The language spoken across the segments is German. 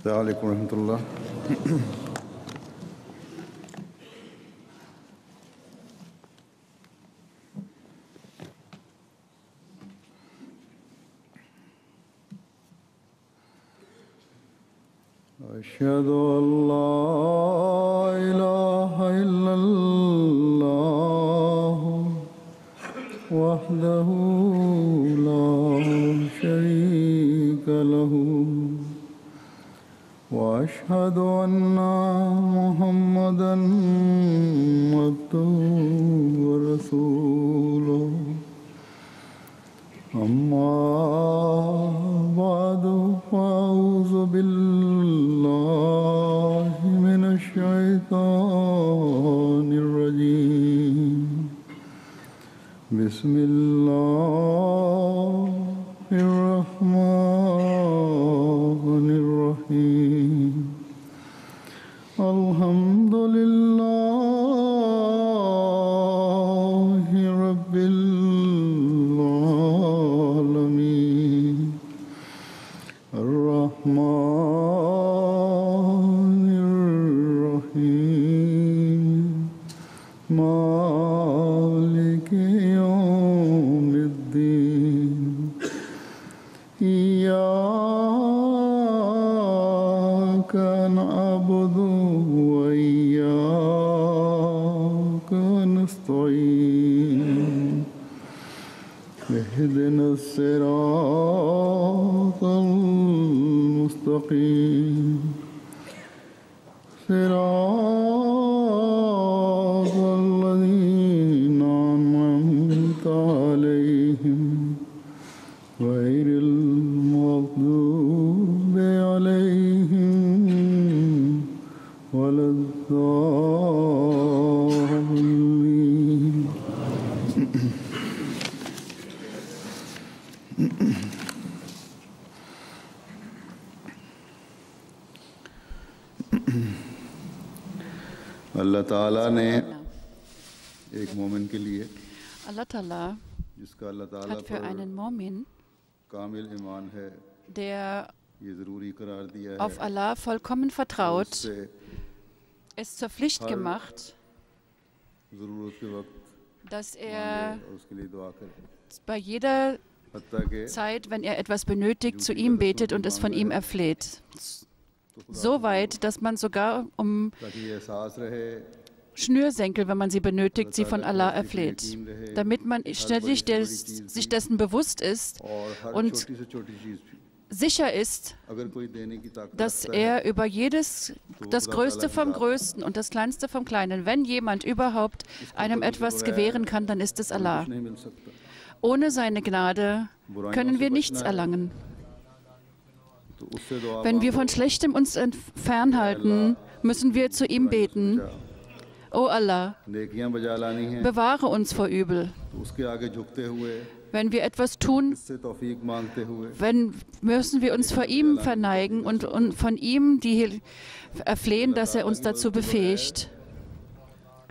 अस्सलामु अलैकुम रहमतुल्लाह। أشهد أن لا إله إلا الله وحده لا شريك له وأشهد أن محمدًا عبده ورسوله أما بعد فأعوذ بالله من الشيطان الرجيم بسم الله الرحمن الرحيم الحمد لله رب العالمين الرحمن الرحيم مالك يوم الدين إياك نعبد وإياك نستعين اهدنا الصراط المستقيم صراط الذين أنعمت عليهم غير المغضوب عليهم ولا الضالين अल्लाह ताला ने एक मोमिन के लिए Allah Ta'ala जिसका अल्लाह ताला hat für einen Mu'min, कामिल ईमान है der ये ज़रूरी करार दिया है auf Allah vollkommen vertraut, उससे es zur Pflicht gemacht, ज़रूरत के वक्त dass मांगे er और उसके लिए दुआ करे bei jeder हत्ता के Zeit, wenn er etwas benötigt, zu ihm betet und es von ihm erfleht. So weit, dass man sogar um ताकि ये एहसास रहे Schnürsenkel, wenn man sie benötigt, sie von Allah erfleht, damit man ständig sich dessen bewusst ist और हर und छोटी से छोटी चीज़ भी sicher ist, अगर कोई देने की ताकत dass रखता है er über jedes, das Größte vom Größten und das Kleinste vom Kleinen, wenn jemand überhaupt einem etwas gewähren kann, dann ist es Allah. कुछ नहीं मिल सकता Ohne seine Gnade können wir nichts erlangen. तो उससे दुआ Wenn wir von Schlechtem uns fernhalten, müssen wir zu ihm beten. O Allah, नेकियां बजा लानी है bewahre uns vor Übel. तो उसके आगे झुकते हुए Wenn wir etwas tun, इससे तौफीक मांगते हुए müssen wir uns vor ihm verneigen und von ihm erflehen, dass er uns dazu befähigt.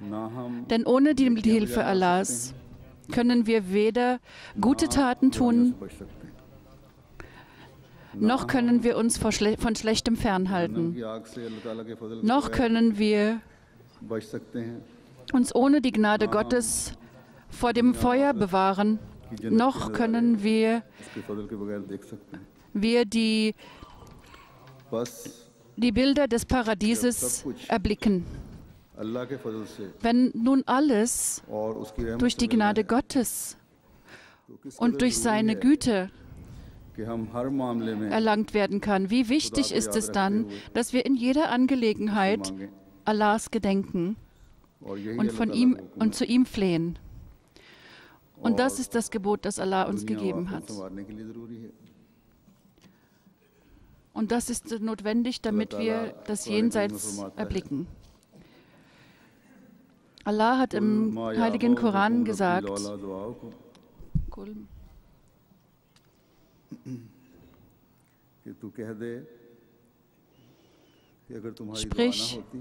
ना हम Denn ohne die Hilfe Allahs können wir weder gute Taten tun, बच सकते हैं noch können wir uns von Schlechtem fernhalten. की आग से अल्लाह ताला के फजल Noch können wir बच सकते हैं uns ohne die Gnade Gottes vor dem Feuer bewahren. Noch können wir उसके फजल के बगैर देख सकते हैं बस die Bilder des Paradieses erblicken. अल्लाह के फजल से Wenn nun alles और उसकी रहमत durch die Gnade Gottes und durch seine Güte कि हम हर मामले में erlangt werden kann, wie wichtig ist es dann, dass wir in jeder Angelegenheit Allahs gedenken और यही und अल्लाह von ताला ihm का हुक्म und zu ihm flehen. Und das ist das Gebot, das Allah uns दुनिया और gegeben आखिरत hat. संवारने के लिए ज़रूरी है Und das ist notwendig, damit wir das Jenseits erblicken. Allah hat im Heiligen Koran gesagt, कि तू कह दे कि अगर तुम्हारी दुआ ना Sprich, होती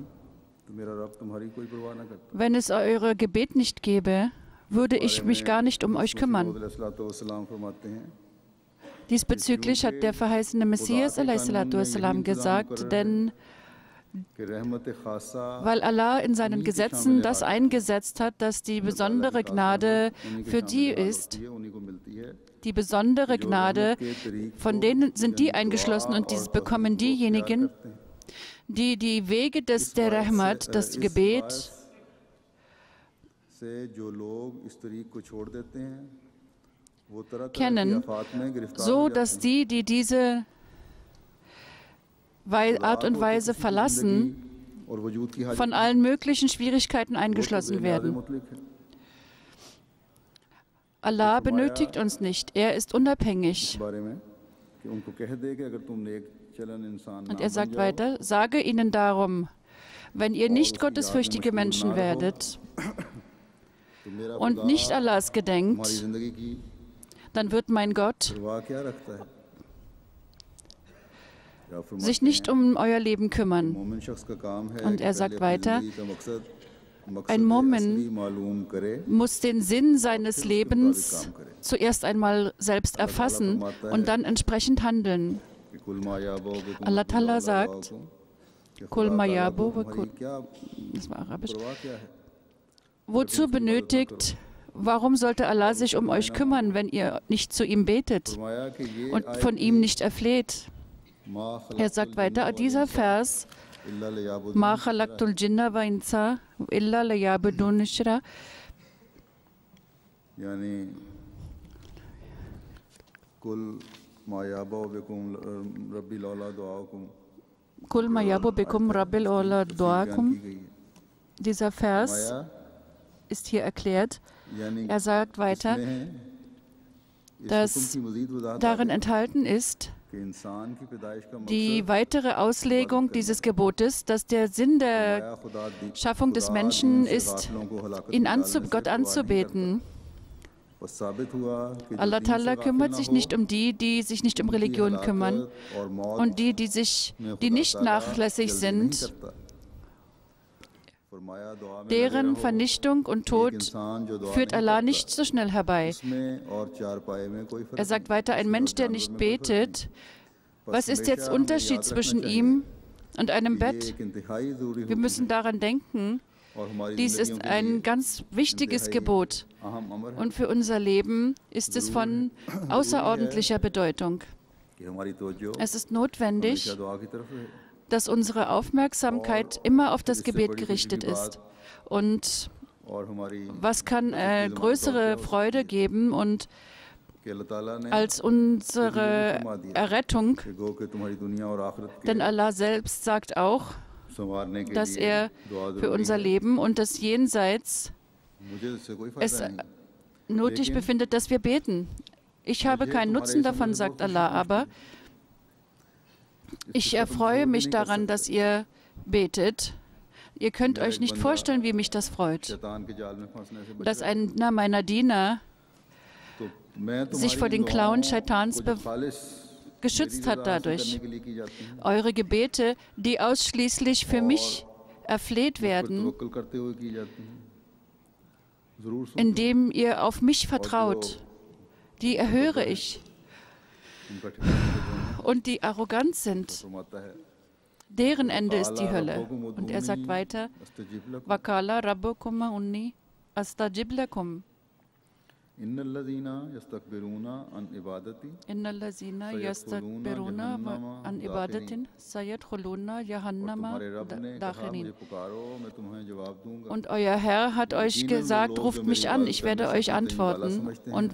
तो मेरा रब तुम्हारी कोई परवाह ना करता। wenn es eure Gebet nicht gäbe, würde ich mich gar nicht um euch kümmern. अलैहिस्सलातु वस्सलाम फरमाते हैं Diesbezüglich hat der verheißene Messias a.s. gesagt, denn weil Allah in seinen Gesetzen das eingesetzt hat, dass die besondere Gnade für die ist, die besondere Gnade, von denen sind die eingeschlossen und dies bekommen diejenigen, die die Wege der Rahmat, das Gebet, kennen, so dass die diese Art und Weise verlassen, von allen möglichen Schwierigkeiten eingeschlossen werden. Allah benötigt uns nicht, er ist unabhängig. Und er sagt weiter, sage ihnen darum, wenn ihr nicht gottesfürchtige Menschen werdet und nicht Allahs gedenkt, dann wird mein Gott sich nicht um euer Leben kümmern. Und er sagt weiter, ein Mu'min muss den Sinn seines Lebens zuerst einmal selbst erfassen und dann entsprechend handeln. Allah Ta'ala sagt, Kul mayabu, das war Arabisch. Wozu benötigt, warum sollte Allah sich um euch kümmern, wenn ihr nicht zu ihm betet und von ihm nicht erfleht? Er sagt weiter, dieser Vers, Ma khalaqtul jinna wa insa illa liya'budun ishra. Yani Kul ma yabu bikum rabbi lawla du'akum. Kul ma yabu bikum rabbi lawla du'akum. Dieser Vers ist hier erklärt. Er sagt weiter, dass darin enthalten ist, die weitere Auslegung dieses Gebotes, dass der Sinn der Schaffung des Menschen ist, Gott anzubeten. Allah Ta'ala kümmert sich nicht um die, die sich nicht um Religion kümmern und die nicht nachlässig sind. Deren Vernichtung und Tod führt Allah nicht so schnell herbei. Er sagt weiter, ein Mensch, der nicht betet, was ist jetzt der Unterschied zwischen ihm und einem Bett? Wir müssen daran denken, dies ist ein ganz wichtiges Gebot und für unser Leben ist es von außerordentlicher Bedeutung. Es ist notwendig, dass unsere Aufmerksamkeit immer auf das Gebet gerichtet ist. Und was kann größere Freude geben und als unsere Errettung? Denn Allah selbst sagt auch, dass er für unser Leben und das Jenseits es nötig befindet, dass wir beten. Ich habe keinen Nutzen davon, sagt Allah, aber ich erfreue mich daran, dass ihr betet. Ihr könnt euch nicht vorstellen, wie mich das freut, dass einer meiner Diener sich vor den Klauen Shaitans geschützt hat dadurch. Eure Gebete, die ausschließlich für mich erfleht werden, indem ihr auf mich vertraut, die erhöre ich. Und die arrogant sind, deren Ende ist die Hölle. Und er sagt weiter, Wakala rabbukum unni astajib lakum. Innallazina yastakbiruna an ibadatin sayadkhuluna jahannama dakhirin. Und euer Herr hat euch gesagt, ruft mich an, ich werde euch antworten. Und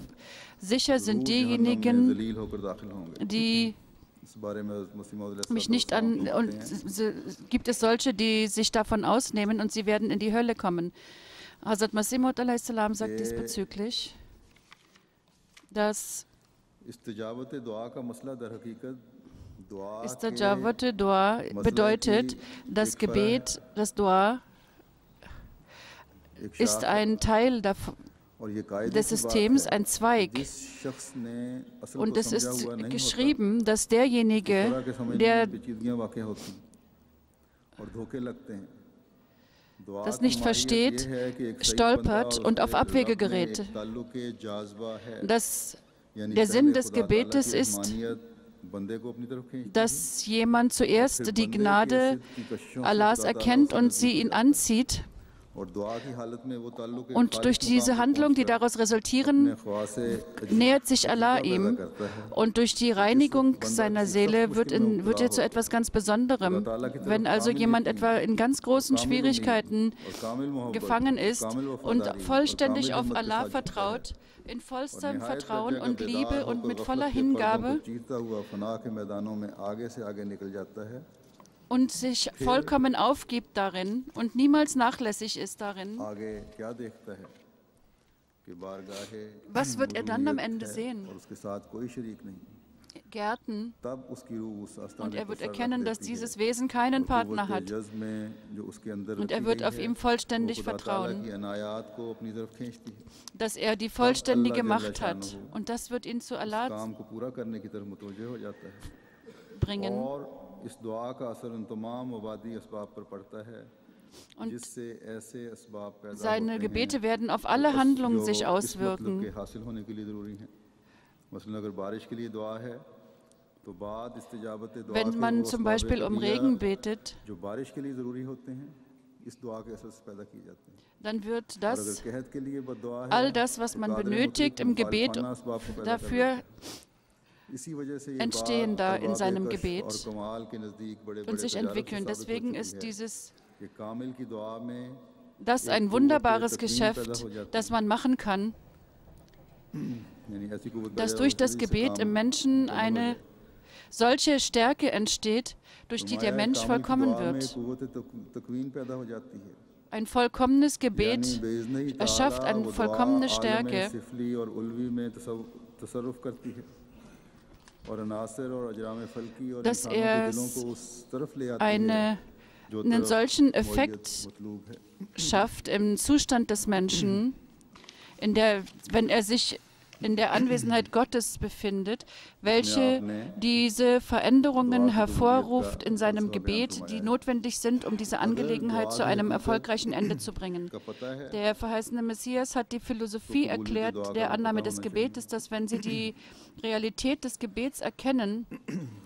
sicher sind diejenigen, die mich nicht an, und gibt es solche, die sich davon ausnehmen und sie werden in die Hölle kommen. Hazrat Masih Maud a.s. sagt diesbezüglich, dass Istajabate Dua bedeutet, das Gebet, das Dua ist ein Teil des Systems, ein Zweig. Und es ist geschrieben, dass derjenige, der das nicht versteht, stolpert und auf Abwege gerät. Dass Der Sinn des Gebetes ist, dass jemand zuerst die Gnade Allahs erkennt und sie ihn anzieht. Und durch diese Handlung, die daraus resultieren, nähert sich Allah ihm. Und durch die Reinigung seiner Seele wird er zu etwas ganz Besonderem. Wenn also jemand etwa in ganz großen Schwierigkeiten gefangen ist und vollständig auf Allah vertraut, in vollstem Vertrauen und Liebe und mit voller Hingabe und sich vollkommen aufgibt darin und niemals nachlässig ist darin, was wird er dann am Ende sehen? Gärten. Und er wird erkennen, dass dieses Wesen keinen Partner hat. Und er wird auf ihm vollständig vertrauen, dass er die vollständige Macht hat. Und das wird ihn zu Allah bringen. Und seine Gebete werden auf alle Handlungen sich auswirken. Wenn man zum Beispiel um Regen betet, dann wird all das, was man benötigt im Gebet, dafür entstehen da in seinem Gebet und sich entwickeln. Deswegen ist das ein wunderbares Geschäft, das man machen kann, dass durch das Gebet im Menschen eine solche Stärke entsteht, durch die der Mensch vollkommen wird. Ein vollkommenes Gebet erschafft eine vollkommene Stärke, dass er einen solchen Effekt schafft im Zustand des Menschen, wenn er sich in der Anwesenheit Gottes befindet, welche diese Veränderungen hervorruft in seinem Gebet, die notwendig sind, um diese Angelegenheit zu einem erfolgreichen Ende zu bringen. Der verheißene Messias hat die Philosophie erklärt der Annahme des Gebetes, dass wenn sie die Realität des Gebets erkennen,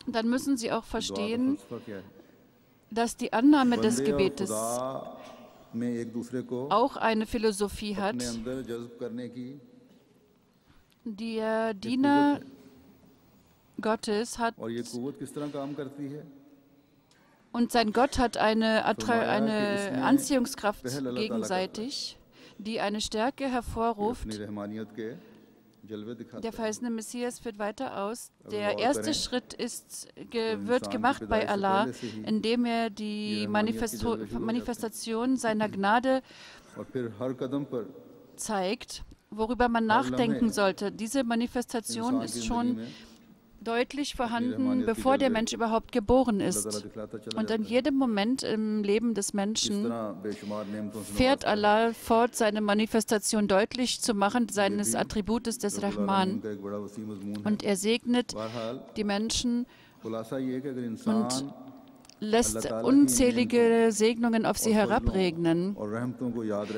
dann müssen sie auch verstehen, dass die Annahme des Gebetes auch eine Philosophie hat. Der Diener Gottes hat und sein Gott hat eine Anziehungskraft gegenseitig, die eine Stärke hervorruft. Der verheißene Messias führt weiter aus. Der erste Schritt wird gemacht bei Allah, indem er die Manifestation seiner Gnade zeigt, worüber man nachdenken sollte. Diese Manifestation ist schon deutlich vorhanden, bevor der Mensch überhaupt geboren ist. Und in jedem Moment im Leben des Menschen fährt Allah fort, seine Manifestation deutlich zu machen, seines Attributes des Rahman. Und er segnet die Menschen und lässt unzählige Segnungen auf sie herabregnen,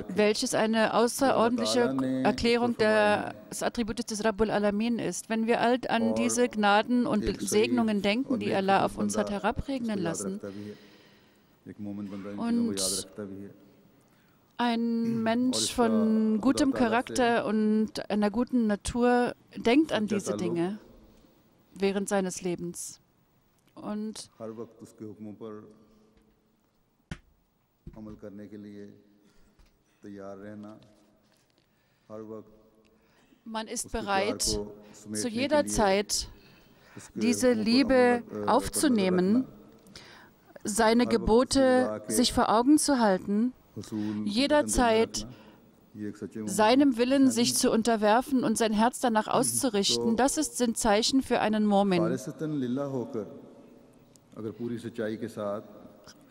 welches eine außerordentliche Erklärung des Attributes des Rabbul Alamin ist. Wenn wir all an diese Gnaden und Segnungen denken, die Allah auf uns hat herabregnen lassen, und ein Mensch von gutem Charakter und einer guten Natur denkt an diese Dinge während seines Lebens. Und man ist bereit, zu jeder Zeit diese Liebe aufzunehmen, seine Gebote sich vor Augen zu halten, jederzeit seinem Willen sich zu unterwerfen und sein Herz danach auszurichten. Das sind Zeichen für einen Mu'min.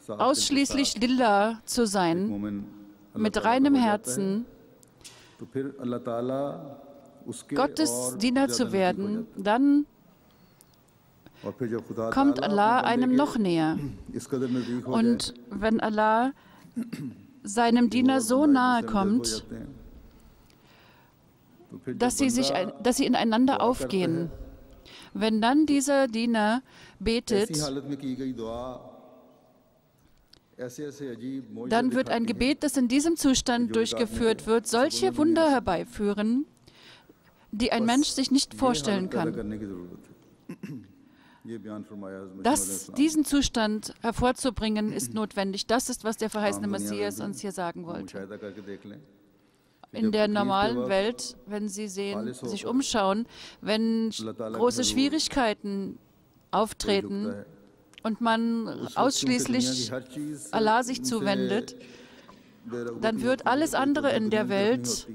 Ausschließlich Lillah zu sein, mit reinem Herzen, Gottes Diener zu werden, dann kommt Allah einem noch näher. Und wenn Allah seinem Diener so nahe kommt, dass sie ineinander aufgehen. Wenn dann dieser Diener betet, dann wird ein Gebet, das in diesem Zustand durchgeführt wird, solche Wunder herbeiführen, die ein Mensch sich nicht vorstellen kann. Diesen Zustand hervorzubringen, ist notwendig. Das ist, was der verheißene Messias uns hier sagen wollte. In der normalen Welt, wenn Sie sehen, sich umschauen, wenn große Schwierigkeiten auftreten und man ausschließlich Allah sich zuwendet, dann wird alles andere in der Welt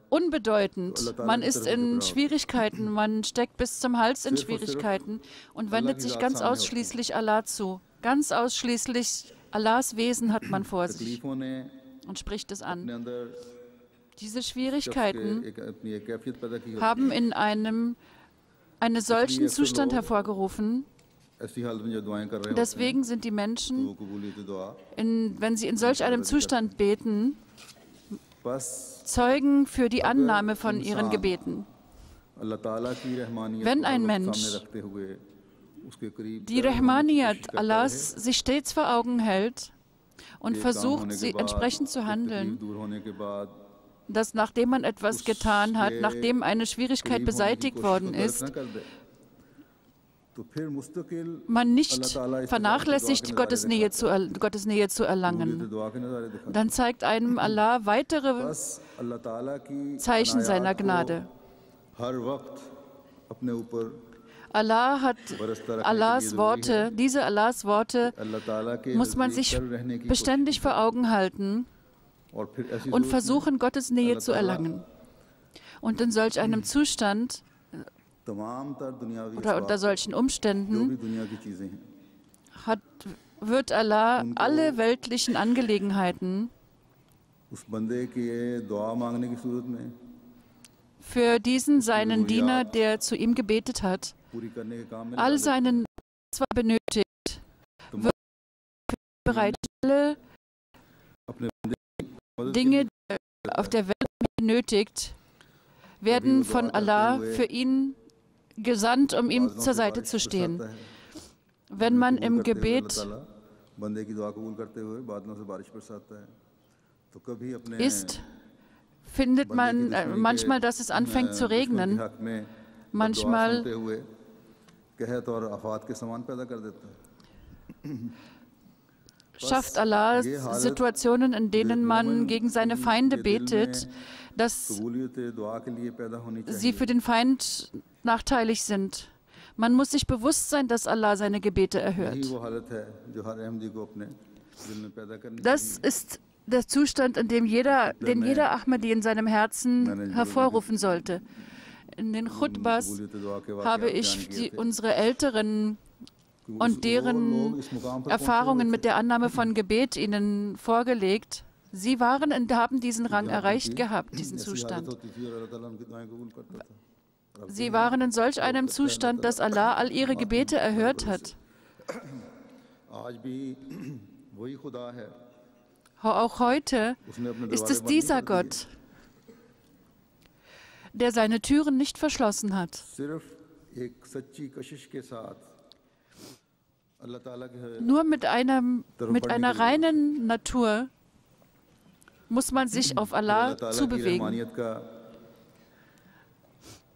unbedeutend. Man ist in Schwierigkeiten, man steckt bis zum Hals in Schwierigkeiten und wendet sich ganz ausschließlich Allah zu. Ganz ausschließlich Allahs Wesen hat man vor sich und spricht es an. Diese Schwierigkeiten haben in einen solchen Zustand hervorgerufen. Deswegen sind die Menschen, wenn sie in solch einem Zustand beten, Zeugen für die Annahme von ihren Gebeten. Wenn ein Mensch die Rahmaniyat Allahs sich stets vor Augen hält und versucht, sie entsprechend zu handeln, dass nachdem man etwas getan hat, nachdem eine Schwierigkeit beseitigt worden ist, man nicht vernachlässigt, Gottes Nähe zu erlangen. Dann zeigt einem Allah weitere Zeichen seiner Gnade. Allah hat Allahs Worte, diese Allahs Worte muss man sich beständig vor Augen halten und versuchen, Gottes Nähe zu erlangen. Und in solch einem Zustand oder unter solchen Umständen wird Allah alle weltlichen Angelegenheiten für diesen seinen Diener, der zu ihm gebetet hat, all seinen zwar benötigt, wird bereitstellen, Dinge, die er auf der Welt benötigt, werden von Allah für ihn gesandt, um ihm zur Seite zu stehen. Wenn man im Gebet ist, findet man manchmal, dass es anfängt zu regnen. Manchmal schafft Allah Situationen, in denen man gegen seine Feinde betet, dass sie für den Feind nachteilig sind. Man muss sich bewusst sein, dass Allah seine Gebete erhört. Das ist der Zustand, den jeder Ahmadi in seinem Herzen hervorrufen sollte. In den Khutbas habe ich unsere Älteren und deren Erfahrungen mit der Annahme von Gebet ihnen vorgelegt. Sie haben diesen Rang erreicht gehabt, diesen Zustand. Sie waren in solch einem Zustand, dass Allah all ihre Gebete erhört hat. Auch heute ist es dieser Gott, der seine Türen nicht verschlossen hat. Nur mit einer reinen Natur muss man sich auf Allah zubewegen.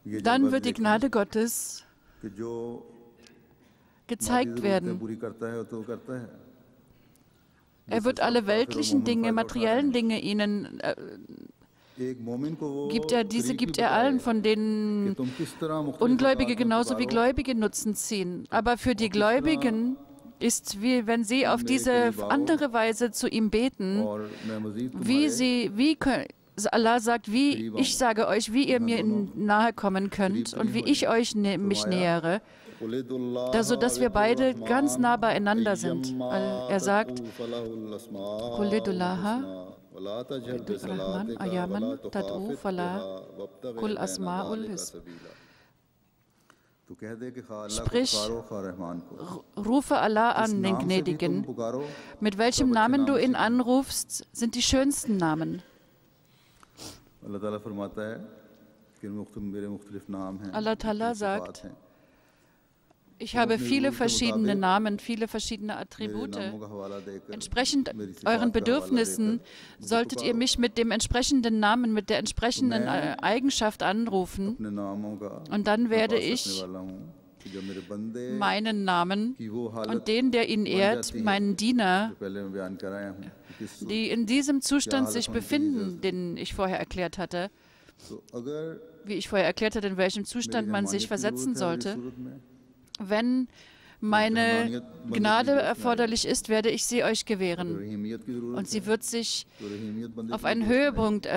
Dann wird die Gnade Gottes gezeigt werden. Er wird alle weltlichen Dinge, materiellen Dinge ihnen gibt er allen, von denen Ungläubige genauso wie Gläubige Nutzen ziehen. Aber für die Gläubigen ist, wie wenn sie auf diese andere Weise zu ihm beten, Allah sagt, ich sage euch, wie ihr mir nahe kommen könnt und wie ich euch mich nähere, sodass wir beide ganz nah beieinander sind. Er sagt, sprich, rufe Allah an, den Gnädigen. Mit welchem Namen du ihn anrufst, sind die schönsten Namen. Allah Ta'ala sagt, ich habe viele verschiedene Namen, viele verschiedene Attribute. Entsprechend euren Bedürfnissen solltet ihr mich mit dem entsprechenden Namen, mit der entsprechenden Eigenschaft anrufen. Und dann werde ich meinen Namen und den, der ihn ehrt, meinen Diener, die in diesem Zustand sich befinden, den ich vorher erklärt hatte, wie ich vorher erklärt hatte, in welchem Zustand man sich versetzen sollte. Wenn meine Gnade erforderlich ist, werde ich sie euch gewähren. Und sie wird sich auf einen Höhepunkt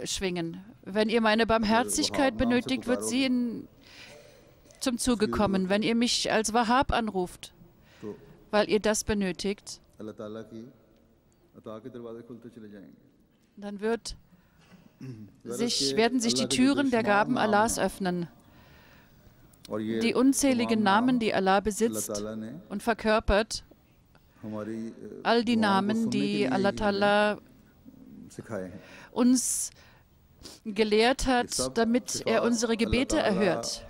schwingen. Wenn ihr meine Barmherzigkeit benötigt, wird sie zum Zuge kommen. Wenn ihr mich als Wahhab anruft, weil ihr das benötigt, dann werden sich die Türen der Gaben Allahs öffnen. Die unzähligen Namen, die Allah besitzt und verkörpert, all die Namen, die Allah Ta'ala uns gelehrt hat, damit er unsere Gebete erhört.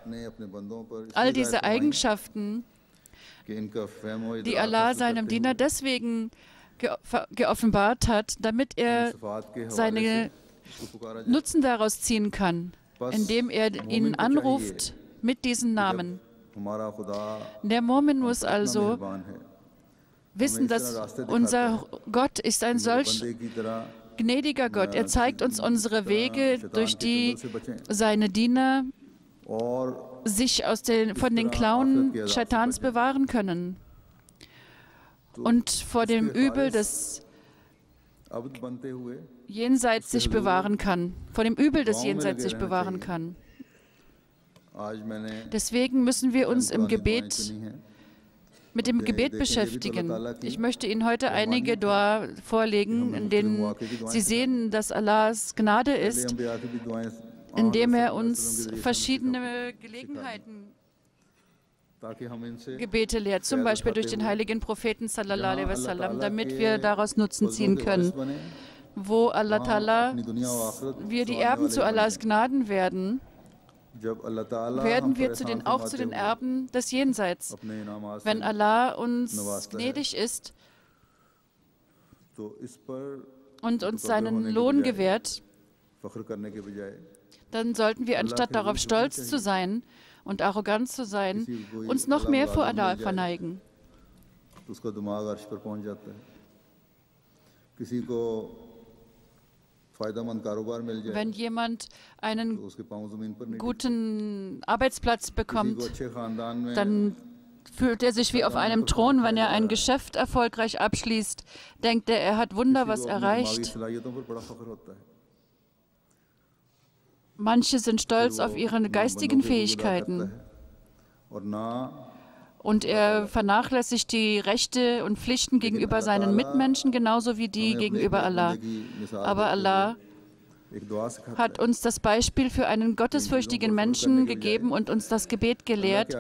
All diese Eigenschaften, die Allah seinem Diener deswegen geoffenbart hat, damit er seine Nutzen daraus ziehen kann, indem er ihn anruft mit diesen Namen. Der Mu'min muss also wissen, dass unser Gott ist ein solch gnädiger Gott. Er zeigt uns unsere Wege, durch die seine Diener sich von den Klauen Shaitans bewahren können und vor dem Übel des Jenseits sich bewahren kann, vor dem Übel des Jenseits sich bewahren kann. Deswegen müssen wir uns mit dem Gebet beschäftigen. Ich möchte Ihnen heute einige Dua vorlegen, in denen Sie sehen, dass Allahs Gnade ist, indem er uns verschiedene Gelegenheiten Gebete lehrt, zum Beispiel durch den heiligen Propheten sallallahu alaihi wasallam, damit wir daraus Nutzen ziehen können. Wo Allah Ta'ala, wir die Erben zu Allahs Gnaden werden, werden wir auch zu den Erben des Jenseits. Wenn Allah uns gnädig ist und uns seinen Lohn gewährt, dann sollten wir, anstatt darauf stolz zu sein und arrogant zu sein, uns noch mehr vor Allah verneigen. Wenn jemand einen guten Arbeitsplatz bekommt, dann fühlt er sich wie auf einem Thron. Wenn er ein Geschäft erfolgreich abschließt, denkt er hat was erreicht. Manche sind stolz auf ihre geistigen Fähigkeiten. Und er vernachlässigt die Rechte und Pflichten gegenüber seinen Mitmenschen, genauso wie die gegenüber Allah. Aber Allah hat uns das Beispiel für einen gottesfürchtigen Menschen gegeben und uns das Gebet gelehrt,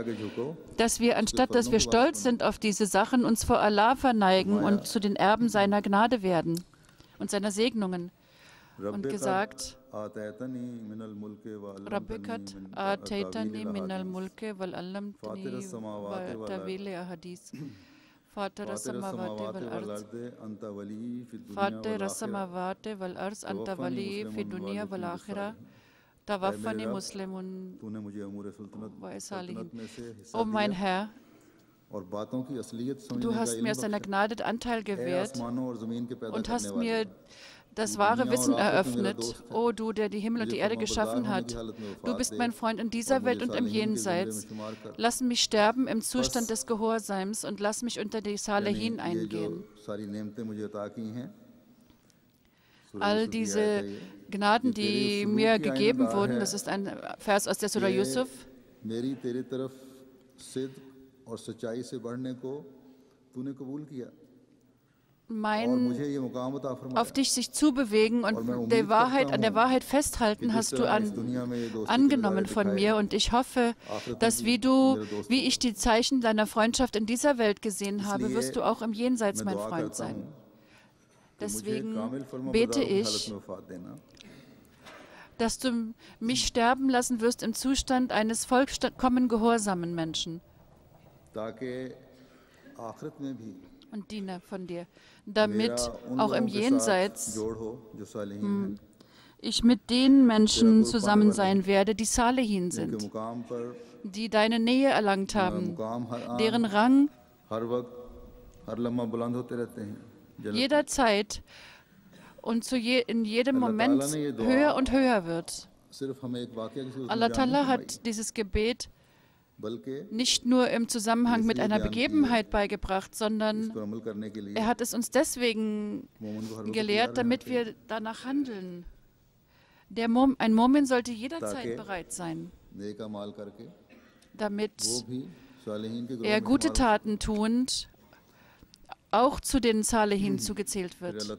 dass wir, anstatt dass wir stolz sind auf diese Sachen, uns vor Allah verneigen und zu den Erben seiner Gnade werden und seiner Segnungen. Und gesagt, Rabbikat ataitani minal mulke wal allamtani wa tawili ahadith. Fatir as-samawati wal ard. Fatir as-samawati wal ard anta wali fi dunya wal akhirah. Tawaffani muslimun wa salihin. O mein Herr, du hast mir aus deiner Gnade Anteil gewährt und hast mir das wahre Wissen eröffnet. O du, der die Himmel und die Erde geschaffen hat, du bist mein Freund in dieser Welt und im Jenseits. Lass mich sterben im Zustand des Gehorsams und lass mich unter die Salihin eingehen. All diese Gnaden, die mir gegeben wurden, das ist ein Vers aus der Surah Yusuf, auf dich sich zubewegen und an der Wahrheit festhalten, hast du angenommen von mir. Und ich hoffe, dass wie ich die Zeichen deiner Freundschaft in dieser Welt gesehen habe, wirst du auch im Jenseits mein Freund sein. Deswegen bete ich, dass du mich sterben lassen wirst im Zustand eines vollkommen gehorsamen Menschen und Diener von dir, damit auch im Jenseits ich mit den Menschen zusammen sein werde, die Salihin sind, die deine Nähe erlangt haben, deren Rang jederzeit und in jedem Moment höher und höher wird. Allah Ta'ala hat dieses Gebet nicht nur im Zusammenhang mit einer Begebenheit beigebracht, sondern er hat es uns deswegen gelehrt, damit wir danach handeln. Ein Mu'min sollte jederzeit bereit sein, damit er gute Taten tuend auch zu den Salihin zugezählt wird.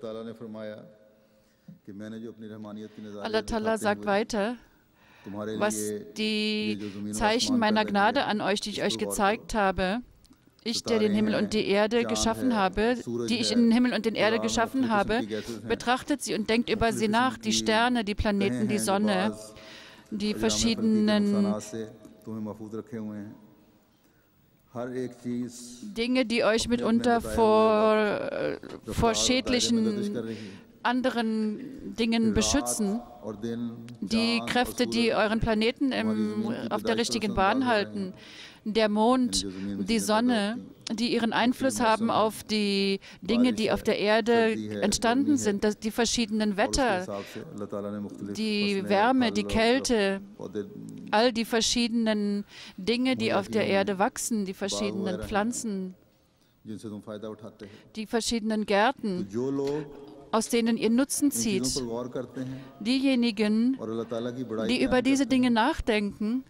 Allah Ta'ala sagt weiter, was die Zeichen meiner Gnade an euch, die ich euch gezeigt habe, ich, der den Himmel und die Erde geschaffen habe, die ich in den Himmel und den Erde geschaffen habe, betrachtet sie und denkt über sie nach, die Sterne, die Planeten, die Sonne, die verschiedenen Dinge, die euch mitunter vor schädlichen anderen Dingen beschützen, die Kräfte, die euren Planeten auf der richtigen Bahn halten, der Mond, die Sonne, die ihren Einfluss haben auf die Dinge, die auf der Erde entstanden sind, die verschiedenen Wetter, die Wärme, die Kälte, all die verschiedenen Dinge, die auf der Erde wachsen, die verschiedenen Pflanzen, die verschiedenen Gärten, aus denen ihr Nutzen zieht. Diejenigen, die über diese Dinge nachdenken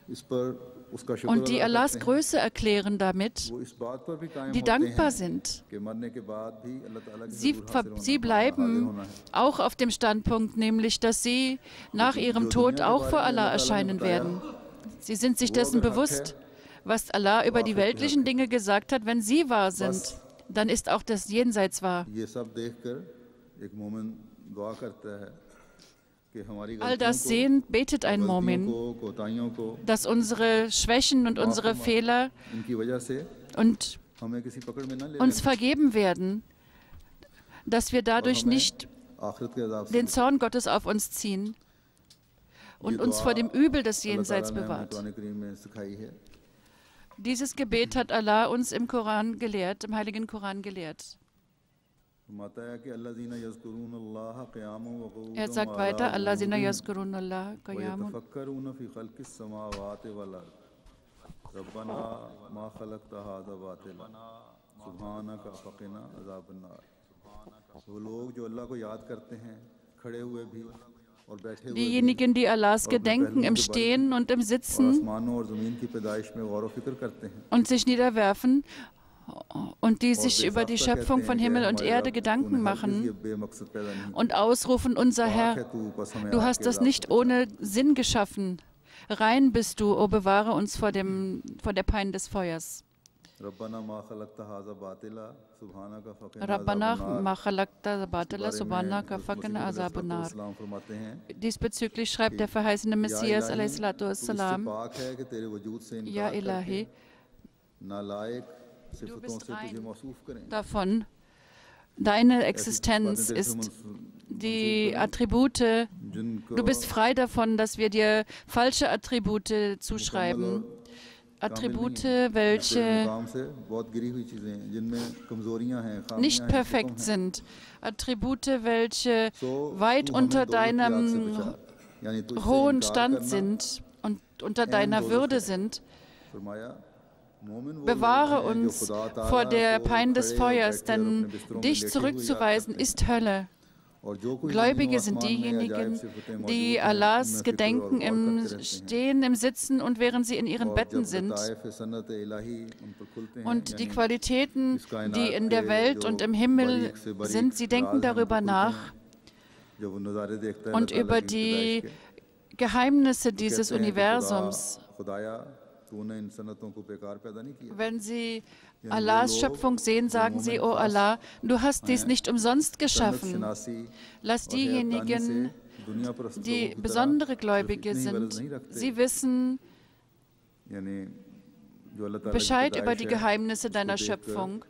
und die Allahs Größe erklären damit, die dankbar sind. Sie bleiben auch auf dem Standpunkt, nämlich, dass sie nach ihrem Tod auch vor Allah erscheinen werden. Sie sind sich dessen bewusst, was Allah über die weltlichen Dinge gesagt hat. Wenn sie wahr sind, dann ist auch das Jenseits wahr. All das sehend betet ein Mu'min, dass unsere Schwächen und unsere Fehler uns vergeben werden, dass wir dadurch nicht den Zorn Gottes auf uns ziehen und uns vor dem Übel des Jenseits bewahrt. Dieses Gebet hat Allah uns im Koran gelehrt, im Heiligen Koran gelehrt. Er sagt weiter, Allazina yazkurunallaha qiyaman diejenigen, die Allahs gedenken im Stehen und im Sitzen und sich niederwerfen und die sich über die Schöpfung von Himmel und Erde Gedanken machen und ausrufen, unser Herr, du hast das nicht ohne Sinn geschaffen. Rein bist du, o bewahre uns vor der Pein des Feuers. Rabbana ma khalaqta batila subhanaka faqina azabun nar. Diesbezüglich schreibt der verheißene Messias a.s. Ja Ilahi, du bist rein davon. Deine Existenz ist die Attribute, du bist frei davon, dass wir dir falsche Attribute zuschreiben. Attribute, welche nicht perfekt sind. Attribute, welche weit unter deinem hohen Stand sind und unter deiner Würde sind. Bewahre uns vor der Pein des Feuers, denn dich zurückzuweisen ist Hölle. Gläubige sind diejenigen, die Allahs gedenken im Stehen, im Sitzen und während sie in ihren Betten sind. Und die Qualitäten, die in der Welt und im Himmel sind, sie denken darüber nach und über die Geheimnisse dieses Universums. Wenn sie Allahs Schöpfung sehen, sagen sie, O Allah, du hast dies nicht umsonst geschaffen. Lass diejenigen, die besondere Gläubige sind. Sie wissen Bescheid über die Geheimnisse deiner Schöpfung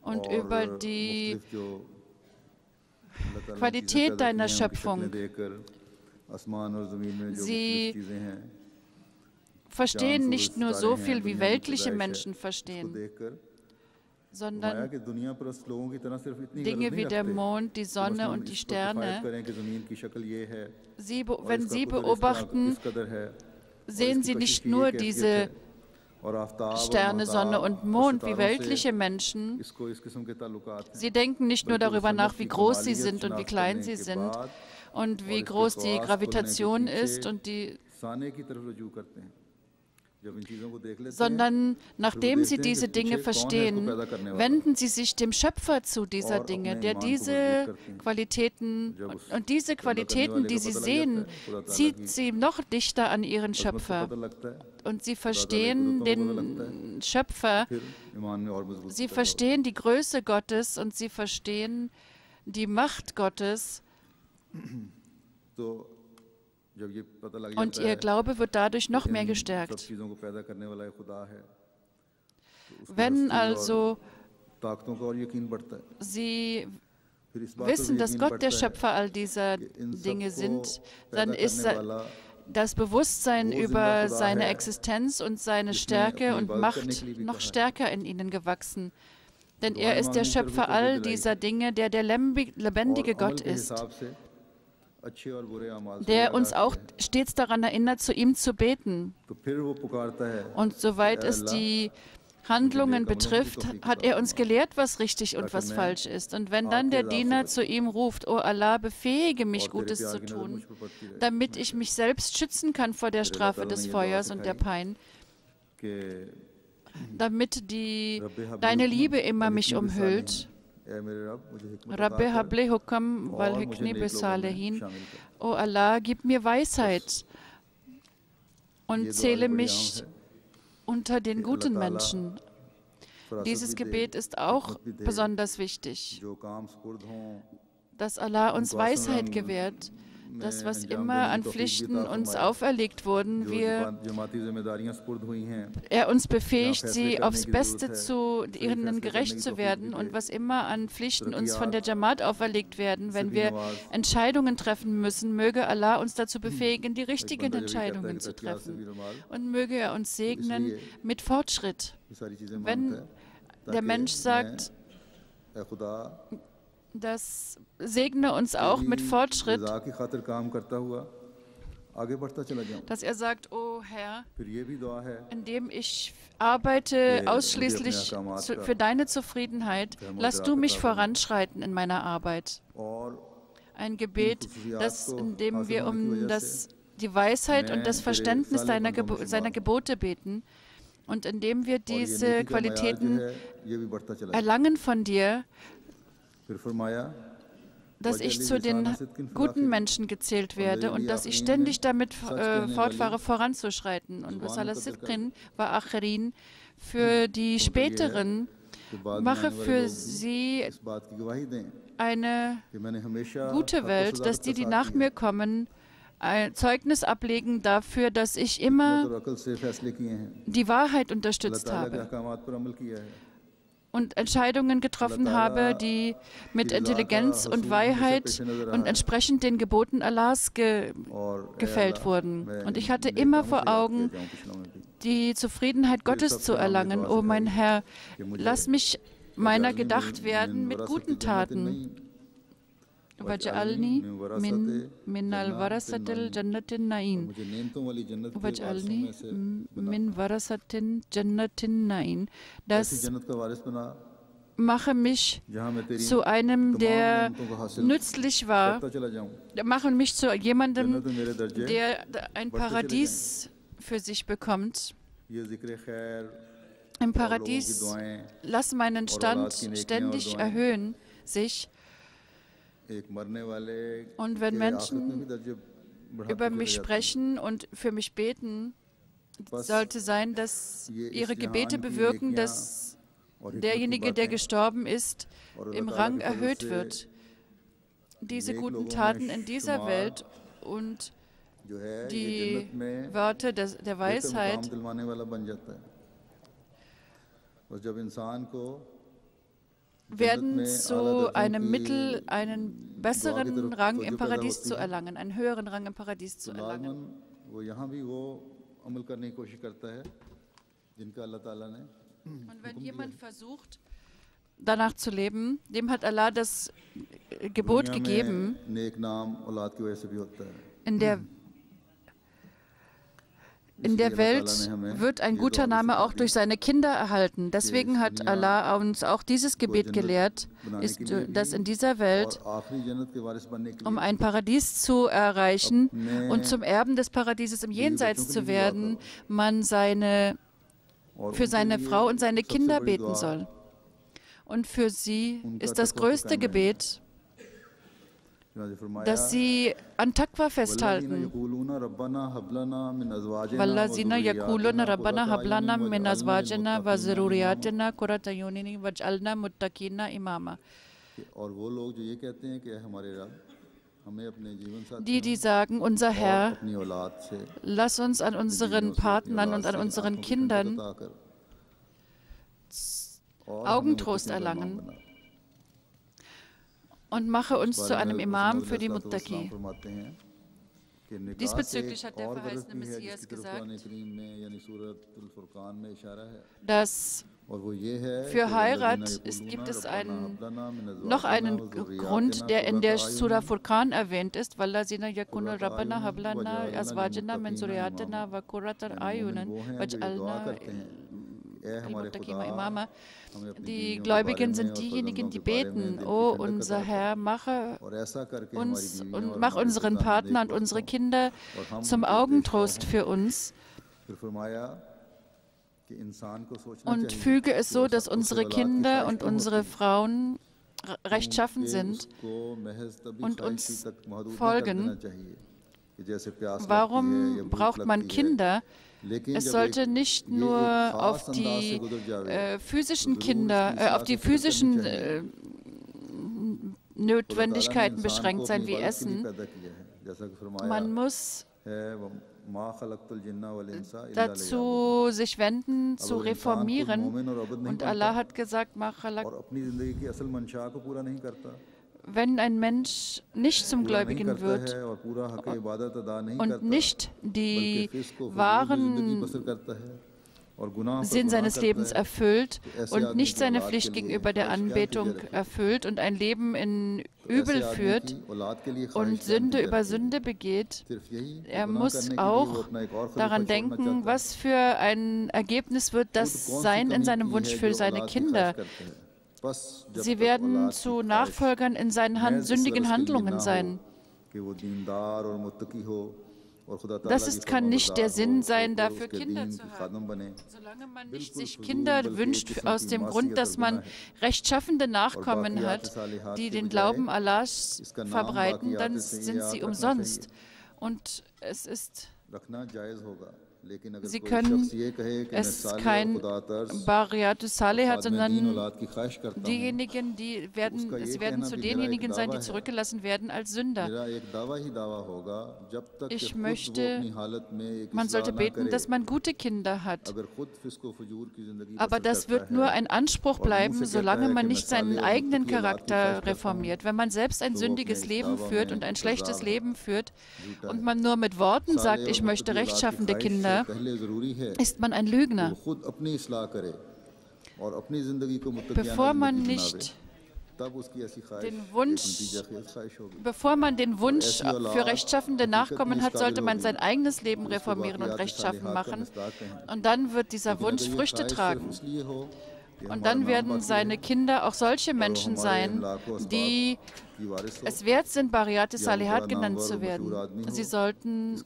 und über die Qualität deiner Schöpfung. Sie verstehen nicht nur so viel, wie weltliche Menschen verstehen, sondern Dinge wie der Mond, die Sonne und die Sterne. Wenn sie beobachten, sehen sie nicht nur diese Sterne, Sonne und Mond wie weltliche Menschen. Sie denken nicht nur darüber nach, wie groß sie sind und wie klein sie sind und wie groß die Gravitation ist und sondern nachdem sie diese Dinge verstehen, wenden sie sich dem Schöpfer zu dieser Dinge, der diese Qualitäten und diese Qualitäten, die sie sehen, zieht sie noch dichter an ihren Schöpfer. Und sie verstehen den Schöpfer, sie verstehen die Größe Gottes und sie verstehen die Macht Gottes. Und ihr Glaube wird dadurch noch mehr gestärkt. Wenn also sie wissen, dass Gott der Schöpfer all dieser Dinge sind, dann ist das Bewusstsein über seine Existenz und seine Stärke und Macht noch stärker in ihnen gewachsen. Denn er ist der Schöpfer all dieser Dinge, der der lebendige Gott ist, der uns auch stets daran erinnert, zu ihm zu beten. Und soweit es die Handlungen betrifft, hat er uns gelehrt, was richtig und was falsch ist. Und wenn dann der Diener zu ihm ruft, O Allah, befähige mich, Gutes zu tun, damit ich mich selbst schützen kann vor der Strafe des Feuers und der Pein, damit deine Liebe immer mich umhüllt. Rabbi habli hukam wal hikni bisalehin. O Allah, gib mir Weisheit und zähle mich unter den guten Menschen. Dieses Gebet ist auch besonders wichtig, dass Allah uns Weisheit gewährt, dass was immer an Pflichten uns auferlegt wurden, er uns befähigt, sie aufs Beste ihnen gerecht zu werden, und was immer an Pflichten uns von der Jamaat auferlegt werden, wenn wir Entscheidungen treffen müssen, möge Allah uns dazu befähigen, die richtigen Entscheidungen zu treffen, und möge er uns segnen mit Fortschritt. Wenn der Mensch sagt, das segne uns auch mit Fortschritt, dass er sagt, oh Herr, indem ich arbeite ausschließlich für deine Zufriedenheit, lass du mich voranschreiten in meiner Arbeit. Ein Gebet, in dem wir die Weisheit und das Verständnis seiner Gebote beten, und indem wir diese Qualitäten erlangen von dir, dass ich zu den guten Menschen gezählt werde und dass ich ständig damit fortfahre, voranzuschreiten. Und Wasala Sidqin wa Akhirin, für die Späteren, mache für sie eine gute Welt, dass die nach mir kommen, ein Zeugnis ablegen dafür, dass ich immer die Wahrheit unterstützt habe und Entscheidungen getroffen habe, die mit Intelligenz und Weisheit und entsprechend den Geboten Allahs gefällt wurden. Und ich hatte immer vor Augen, die Zufriedenheit Gottes zu erlangen. O mein Herr, lass mich meiner gedacht werden mit guten Taten. Waj'alni min al-warasatil jannatin na'in. Waj'alni min warasatin jannatin na'in. Das mache mich zu einem, der nützlich war. Mache mich zu jemandem, der ein Paradies für sich bekommt. Im Paradies, lass meinen Stand ständig erhöhen sich. Und wenn Menschen über mich sprechen und für mich beten, sollte sein, dass ihre Gebete bewirken, dass derjenige, der gestorben ist, im Rang erhöht wird. Diese guten Taten in dieser Welt und die Wörter der Weisheit werden zu einem Mittel, einen besseren Rang im Paradies zu erlangen, einen höheren Rang im Paradies zu erlangen. Und wenn jemand versucht, danach zu leben, dem hat Allah das Gebot gegeben. In der Welt wird ein guter Name auch durch seine Kinder erhalten. Deswegen hat Allah uns auch dieses Gebet gelehrt, dass in dieser Welt, um ein Paradies zu erreichen und zum Erben des Paradieses im Jenseits zu werden, man für seine Frau und seine Kinder beten soll. Und für sie ist das größte Gebet, dass sie an Taqwa festhalten. Wallazina yakuluna rabbana hablana min azwajina wa zurriyatina qurrata a'yunin waj'alna muttaqina imama. Die sagen, unser Herr, lass uns an unseren Partnern und an unseren Kindern Augentrost erlangen und mache uns zu einem Imam für die Muttaqi. Diesbezüglich hat der verheißene Messias gesagt, dass für Heirat gibt es noch einen Grund, der in der Surah Furqan erwähnt ist, Wallazina yakunu rabbana hablana azwajana min zurriyatina wa qurrata a'yunin waj'alna imama. Die Gläubigen sind diejenigen, die beten, oh unser Herr, mach unseren Partner und unsere Kinder zum Augentrost für uns und füge es so, dass unsere Kinder und unsere Frauen rechtschaffen sind und uns folgen. Warum braucht man Kinder? Es sollte nicht nur auf die physischen Notwendigkeiten beschränkt sein wie Essen. Man muss dazu sich wenden, zu reformieren. Und Allah hat gesagt, wenn ein Mensch nicht zum Gläubigen wird und nicht die wahren Sinn seines Lebens erfüllt und nicht seine Pflicht gegenüber der Anbetung erfüllt und ein Leben in Übel führt und Sünde über Sünde begeht, er muss auch daran denken, was für ein Ergebnis wird das sein in seinem Wunsch für seine Kinder. Sie werden zu Nachfolgern in seinen sündigen Handlungen sein. Kann nicht der Sinn sein, dafür Kinder zu haben. Solange man nicht sich Kinder wünscht, aus dem Grund, dass man rechtschaffende Nachkommen hat, die den Glauben Allahs verbreiten, dann sind sie umsonst. Und es ist... Sie können es kein Bariatus Saleh hat, sondern diejenigen, sie werden zu denjenigen sein, die zurückgelassen werden als Sünder. Ich möchte, man sollte beten, dass man gute Kinder hat. Aber das wird nur ein Anspruch bleiben, solange man nicht seinen eigenen Charakter reformiert. Wenn man selbst ein sündiges Leben führt und ein schlechtes Leben führt und man nur mit Worten sagt, ich möchte rechtschaffende Kinder, ist man ein Lügner. Bevor man den Wunsch für rechtschaffende Nachkommen hat, sollte man sein eigenes Leben reformieren und rechtschaffen machen. Und dann wird dieser Wunsch Früchte tragen. Und dann werden seine Kinder auch solche Menschen sein, die es wert sind, Bariat Salihat genannt zu werden. Sie sollten,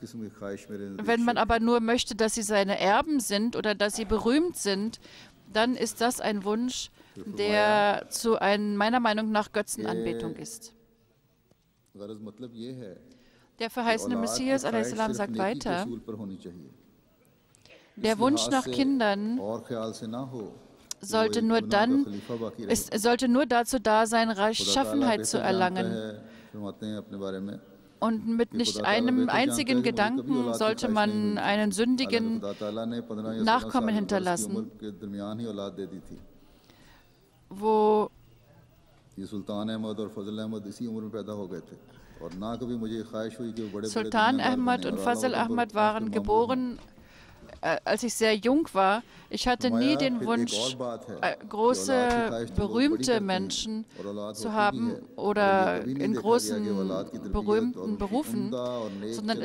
wenn man aber nur möchte, dass sie seine Erben sind oder dass sie berühmt sind, dann ist das ein Wunsch, der meiner Meinung nach Götzenanbetung ist. Der verheißene Messias a.s. sagt weiter, der Wunsch nach Kindern sollte nur dazu da sein, Rechtschaffenheit zu erlangen. Und mit nicht einem einzigen Gedanken sollte man einen sündigen Nachkommen hinterlassen, wo Sultan Ahmad und Fazl Ahmad waren geboren, als ich sehr jung war. Ich hatte nie den Wunsch, große, berühmte Menschen zu haben oder in großen, berühmten Berufen, sondern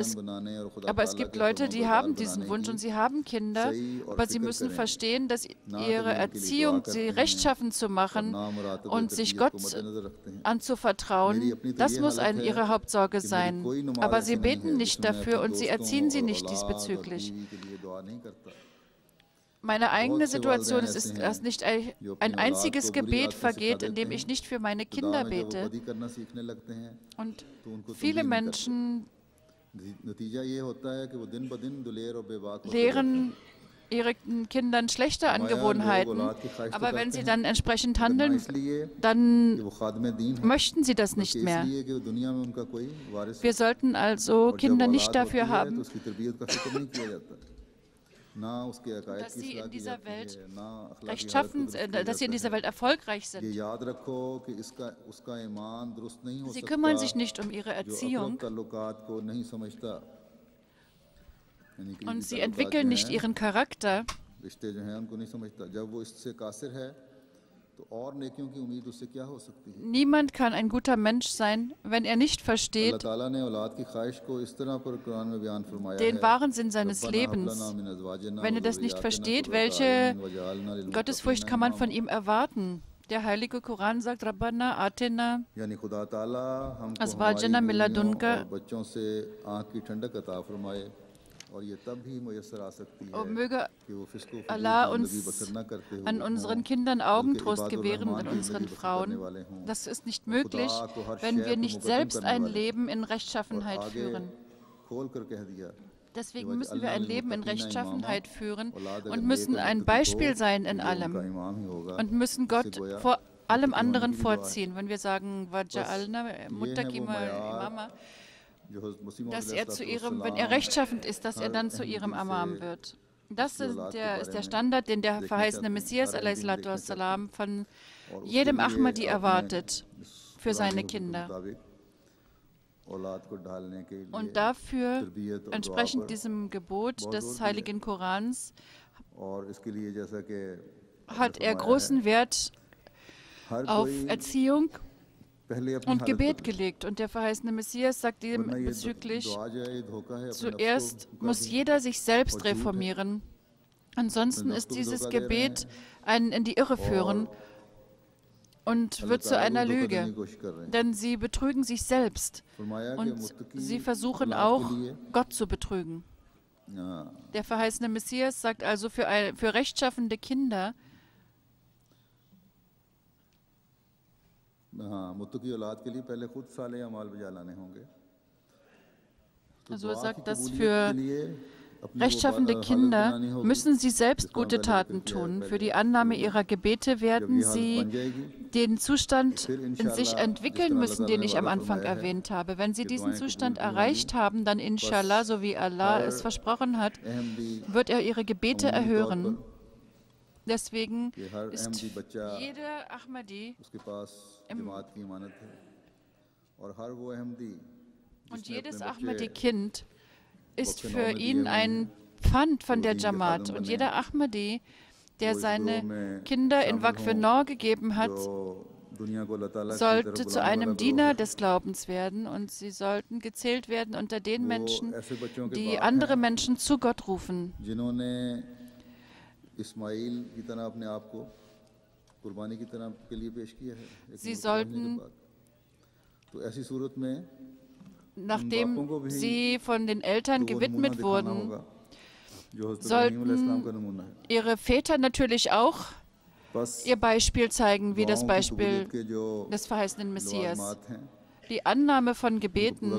aber es gibt Leute, die haben diesen Wunsch und sie haben Kinder, aber sie müssen verstehen, dass ihre Erziehung, sie rechtschaffen zu machen und sich Gott anzuvertrauen, das muss ihre Hauptsorge sein. Aber sie beten nicht dafür und sie erziehen sie nicht diesbezüglich. Meine eigene Situation ist, dass nicht ein einziges Gebet vergeht, in dem ich nicht für meine Kinder bete. Und viele Menschen lehren ihren Kindern schlechte Angewohnheiten, aber wenn sie dann entsprechend handeln, dann möchten sie das nicht mehr. Wir sollten also Kinder nicht dafür haben, dass sie in dieser Welt rechtschaffen, dass sie in dieser Welt erfolgreich sind. Sie kümmern sich nicht um ihre Erziehung und sie entwickeln nicht ihren Charakter. Niemand kann ein guter Mensch sein, wenn er nicht versteht den wahren Sinn seines Lebens. Wenn er das nicht versteht, welche Gottesfurcht kann man von ihm erwarten? Der Heilige Koran sagt, Rabbana atina azwajana min ladunka. Oh, möge Allah uns an unseren Kindern Augentrost gewähren, an unseren Frauen. Das ist nicht möglich, wenn wir nicht selbst ein Leben in Rechtschaffenheit führen. Deswegen müssen wir ein Leben in Rechtschaffenheit führen und müssen ein Beispiel sein in allem und müssen Gott vor allem anderen vorziehen. Wenn wir sagen, Waja'alna muttaqina imama, dass er wenn er rechtschaffend ist, dass er dann zu ihrem Imam wird. Das ist der Standard, den der verheißene Messias a.s.w. von jedem Ahmadi erwartet für seine Kinder. Und dafür, entsprechend diesem Gebot des Heiligen Korans, hat er großen Wert auf Erziehung und Gebet gelegt. Und der verheißene Messias sagt diesbezüglich, zuerst muss jeder sich selbst reformieren. Ansonsten ist dieses Gebet einen in die Irre führen und wird zu einer Lüge. Denn sie betrügen sich selbst und sie versuchen auch, Gott zu betrügen. Der verheißene Messias sagt also, für rechtschaffende Kinder, also er sagt, dass für rechtschaffende Kinder müssen sie selbst gute Taten tun. Für die Annahme ihrer Gebete werden sie den Zustand in sich entwickeln müssen, den ich am Anfang erwähnt habe. Wenn sie diesen Zustand erreicht haben, dann inshallah, so wie Allah es versprochen hat, wird er ihre Gebete erhören. Deswegen ist jeder Ahmadi und jedes Ahmadi-Kind ist für ihn ein Pfand von der Jamaat. Und jeder Ahmadi, der seine Kinder in Waqf-e-Nor gegeben hat, sollte zu einem Diener des Glaubens werden und sie sollten gezählt werden unter den Menschen, die andere Menschen zu Gott rufen. Sie sollten, nachdem sie von den Eltern gewidmet wurden, sollten ihre Väter natürlich auch ihr Beispiel zeigen, wie das Beispiel des verheißenen Messias. Die Annahme von Gebeten,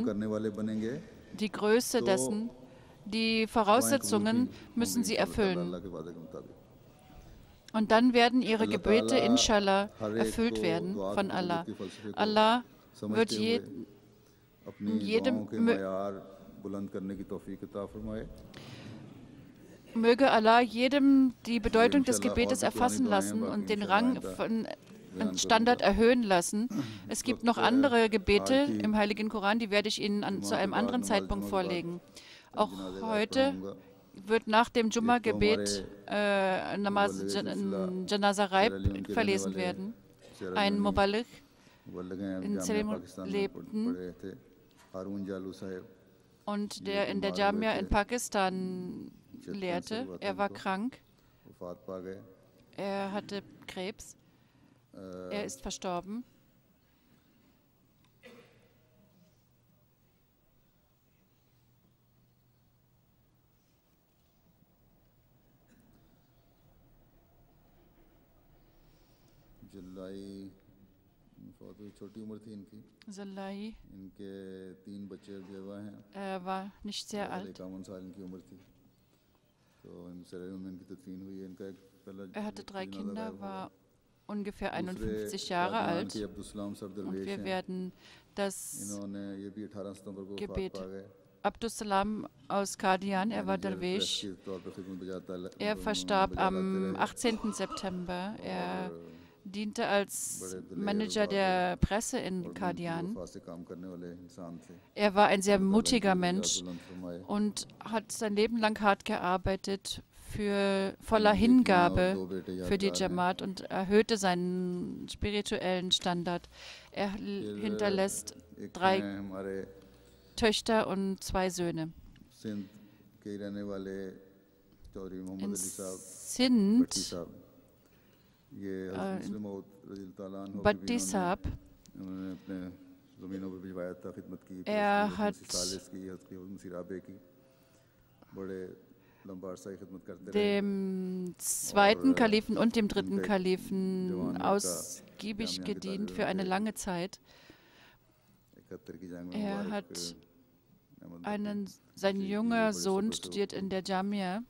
die Größe dessen, die Voraussetzungen müssen sie erfüllen. Und dann werden ihre Gebete, inshallah, erfüllt werden von Allah. Allah wird अपनी दुआओं के मयार बुलंद करने की तौफीक अता फरमाए। Möge Allah jedem die Bedeutung des Gebetes erfassen lassen und den Rang von Standard erhöhen lassen. Es gibt noch andere Gebete im Heiligen Koran, die werde ich Ihnen zu einem anderen Zeitpunkt vorlegen. Auch heute wird nach dem Jumma-Gebet Namaz Janaza Raib verlesen werden. Ein Muballigh in Ceylon lebten und der in der Jamia in Pakistan lehrte. Er war krank. Er hatte Krebs. Er ist verstorben. Salai war nicht sehr alt. Er hatte 3 Kinder, war ungefähr 51 Jahre alt. Und wir werden das Gebet Abdus Salam aus Qadian, er war Derwisch. Er verstarb am 18. September. Er diente als Manager der Presse in Qadian. Er war ein sehr mutiger Mensch und hat sein Leben lang hart gearbeitet, voller Hingabe für die Jamaat und erhöhte seinen spirituellen Standard. Er hinterlässt 3 Töchter und 2 Söhne. In Sindh Bhatti Sahib, er hat dem 2. Kalifen und dem 3. Kalifen ausgiebig gedient für eine lange Zeit. Er hat sein junger Sohn studiert in der Jamia.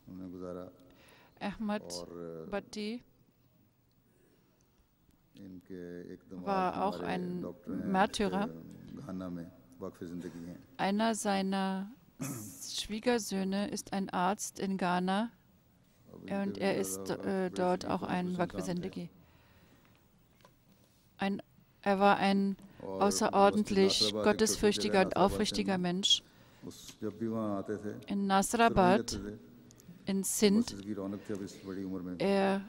Ahmad Bhatti war auch ein Märtyrer. Einer seiner Schwiegersöhne ist ein Arzt in Ghana und er ist dort auch ein Waqf-e-Zindagi. Er war ein außerordentlich gottesfürchtiger und aufrichtiger Mensch. In Nasrabad, in Sindh, er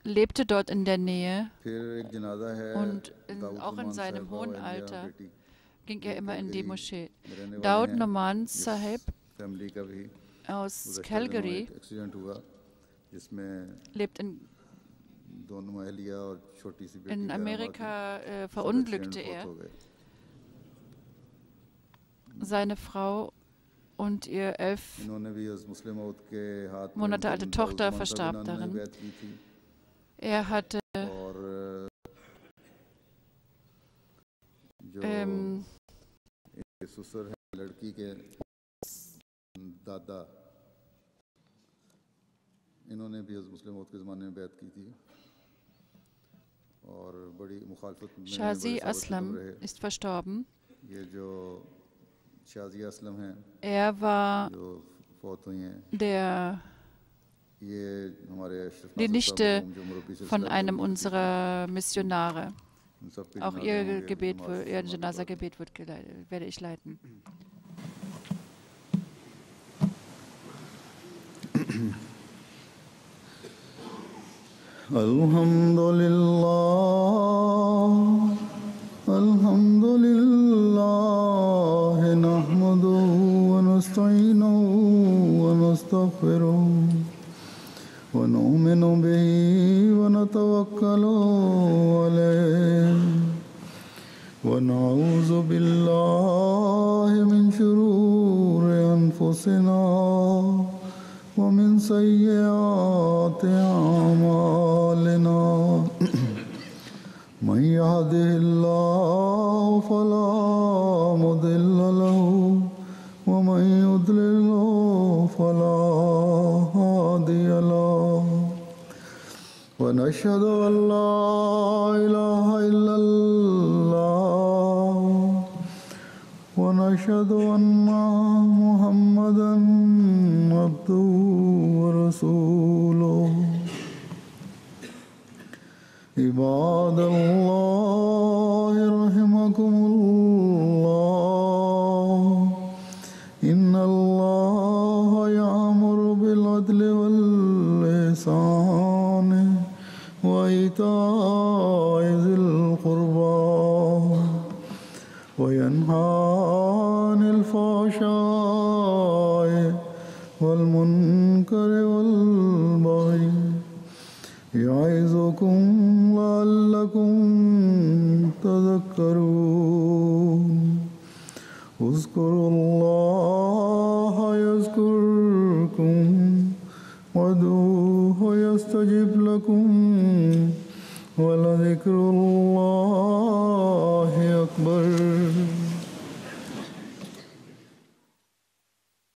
lebte dort in der Nähe und auch in seinem hohen Alter ging er immer in die Moschee. Daud Noman Sahib aus Calgary lebt in Amerika, verunglückte er. Seine Frau und ihr 11 Monate alte Tochter verstarb darin. Er hatte Shazi Aslam ist verstorben. Er war die Nichte von einem unserer Missionare. Auch ihr Janaza-Gebet werde ich leiten. Alhamdulillah, alhamdulillah, nahmaduhu wa nasta'inuhu wa nastaghfiruh wa nu'minu bihi wa natawakkalu alayhi wa na'udhu billahi min shururi anfusina ومن سيئات أعمالنا من يهده الله فلا مضل له ومن يضلل فلا هادي له ونشهد أن لا إله إلا الله أشهد أن محمدا عبده ورسوله عباد الله رحمكم الله إن الله يأمر بالعدل والإحسان وإيتاء ذي القربى وينهى عن الفحشاء والمنكر والبغي يعظكم لعلكم تذكرون اذكروا الله يذكركم وادعوه يستجب لكم